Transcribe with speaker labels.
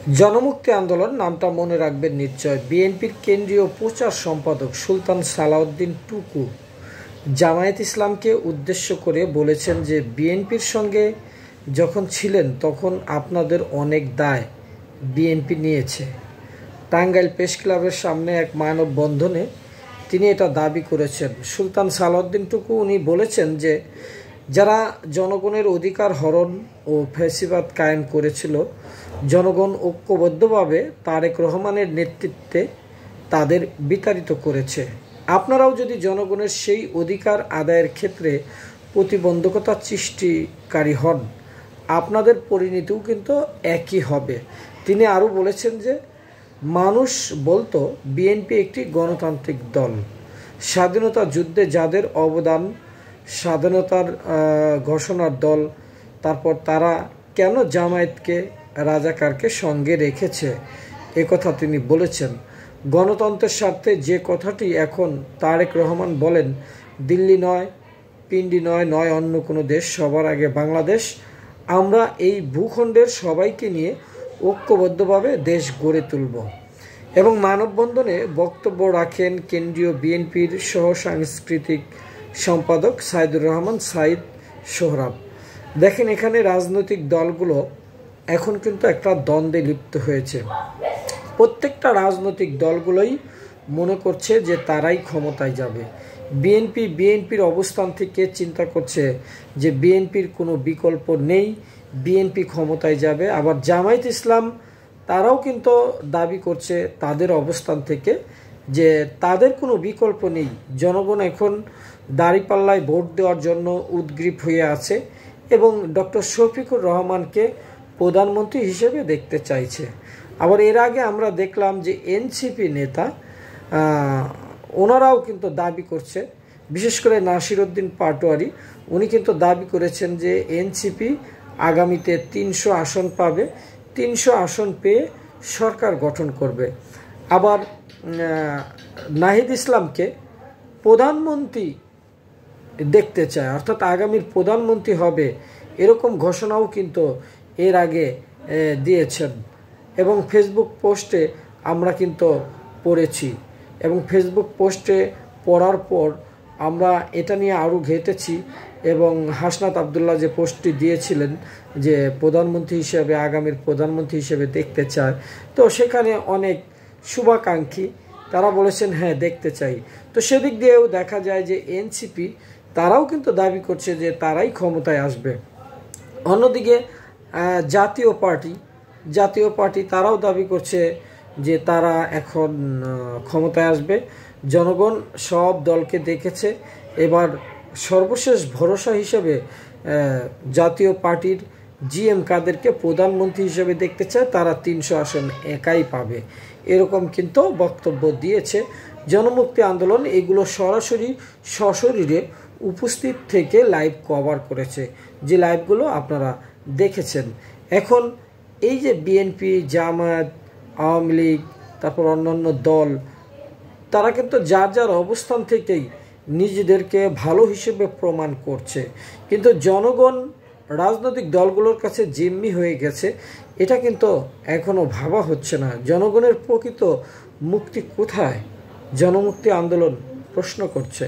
Speaker 1: জনমুক্তি আন্দোলন নামটা মনে রাখবেন নিশ্চয়। বিএনপির কেন্দ্রীয় প্রচার সম্পাদক সুলতান সালাউদ্দিন টুকু জামায়াত ইসলামকে উদ্দেশ্য করে বলেছেন যে বিএনপির সঙ্গে যখন ছিলেন তখন আপনাদের অনেক দায় বিএনপি নিয়েছে। টাঙ্গাইল প্রেস ক্লাবের সামনে এক মানববন্ধনে তিনি এটা দাবি করেছেন। সুলতান সালাউদ্দিন টুকু উনি বলেছেন যে যারা জনগণের অধিকার হরণ ও ফ্যাসিবাদ কায়েম করেছিল, জনগণ ঐক্যবদ্ধভাবে তারেক রহমানের নেতৃত্বে তাদের বিতাড়িত করেছে। আপনারাও যদি জনগণের সেই অধিকার আদায়ের ক্ষেত্রে প্রতিবন্ধকতা সৃষ্টিকারী হন, আপনাদের পরিণতিও কিন্তু একই হবে। তিনি আরও বলেছেন যে মানুষ বলতো বিএনপি একটি গণতান্ত্রিক দল, স্বাধীনতা যুদ্ধে যাদের অবদান, স্বাধীনতার ঘোষণার দল, তারপর তারা কেন জামায়াতকে রাজাকারকে সঙ্গে রেখেছে একথা তিনি বলেছেন। গণতন্ত্রের স্বার্থে যে কথাটি এখন তারেক রহমান বলেন, দিল্লি নয়, পিন্ডি নয়, নয় অন্য কোনো দেশ, সবার আগে বাংলাদেশ। আমরা এই ভূখণ্ডের সবাইকে নিয়ে ঐক্যবদ্ধভাবে দেশ গড়ে তুলব। এবং মানববন্ধনে বক্তব্য রাখেন কেন্দ্রীয় বিএনপির সহ সাংস্কৃতিক সম্পাদক সাইদুর রহমান সাইদ সোহরাব। দেখেন, এখানে রাজনৈতিক দলগুলো এখন কিন্তু একটা দ্বন্দ্বে লিপ্ত হয়েছে। প্রত্যেকটা রাজনৈতিক দলগুলোই মনে করছে যে তারাই ক্ষমতায় যাবে। বিএনপির অবস্থান থেকে চিন্তা করছে যে বিএনপির কোনো বিকল্প নেই, বিএনপি ক্ষমতায় যাবে। আবার জামায়াত ইসলাম তারাও কিন্তু দাবি করছে তাদের অবস্থান থেকে যে তাদের কোনো বিকল্প নেই। জনগণ এখন দাঁড়িপাল্লায় ভোট দেওয়ার জন্য উদগ্রীব হয়ে আছে এবং ডক্টর শফিকুর রহমানকে প্রধানমন্ত্রী হিসেবে দেখতে চাইছে। আবার এর আগে আমরা দেখলাম যে এনসিপি নেতা ওনারাও কিন্তু দাবি করছে, বিশেষ করে নাসির উদ্দিন পাটোয়ারি, উনি কিন্তু দাবি করেছেন যে এনসিপি আগামীতে 300 আসন পাবে, 300 আসন পেয়ে সরকার গঠন করবে। আবার নাহিদ ইসলামকে প্রধানমন্ত্রী দেখতে চায়, অর্থাৎ আগামীর প্রধানমন্ত্রী হবে, এরকম ঘোষণাও কিন্তু এর আগে দিয়েছেন। এবং ফেসবুক পোস্টে আমরা কিন্তু পড়েছি, এবং ফেসবুক পোস্টে পড়ার পর আমরা এটা নিয়ে আরও ঘেঁটেছি, এবং হাসনাত আবদুল্লাহ যে পোস্টটি দিয়েছিলেন যে প্রধানমন্ত্রী হিসেবে, আগামীর প্রধানমন্ত্রী হিসেবে দেখতে চায়, তো সেখানে অনেক শুভাকাঙ্ক্ষী তারা বলেছেন হ্যাঁ দেখতে চাই। তো সেদিক দিয়েও দেখা যায় যে এনসিপি তারাও কিন্তু দাবি করছে যে তারাই ক্ষমতায় আসবে। অন্যদিকে জাতীয় পার্টি তারাও দাবি করছে যে তারা এখন ক্ষমতায় আসবে। জনগণ সব দলকে দেখেছে, এবার সর্বশেষ ভরসা হিসেবে জাতীয় পার্টির জিএম কাদেরকে প্রধানমন্ত্রী হিসেবে দেখতে চায়, তারা 300 আসন একাই পাবে, এরকম কিন্তু বক্তব্য দিয়েছে। জনমুক্তি আন্দোলন এগুলো সরাসরি সশরীরে উপস্থিত থেকে লাইভ কভার করেছে, যে লাইভগুলো আপনারা দেখেছেন। এখন এই যে বিএনপি, জামায়াত, আওয়ামী লীগ, তারপর অন্যান্য দল, তারা কিন্তু যার যার অবস্থান থেকেই নিজেদেরকে ভালো হিসেবে প্রমাণ করছে, কিন্তু জনগণ রাজনৈতিক দলগুলোর কাছে জিম্মি হয়ে গেছে। এটা কিন্তু এখনও ভাবা হচ্ছে না জনগণের প্রকৃত মুক্তি কোথায়। জনমুক্তি আন্দোলন প্রশ্ন করছে।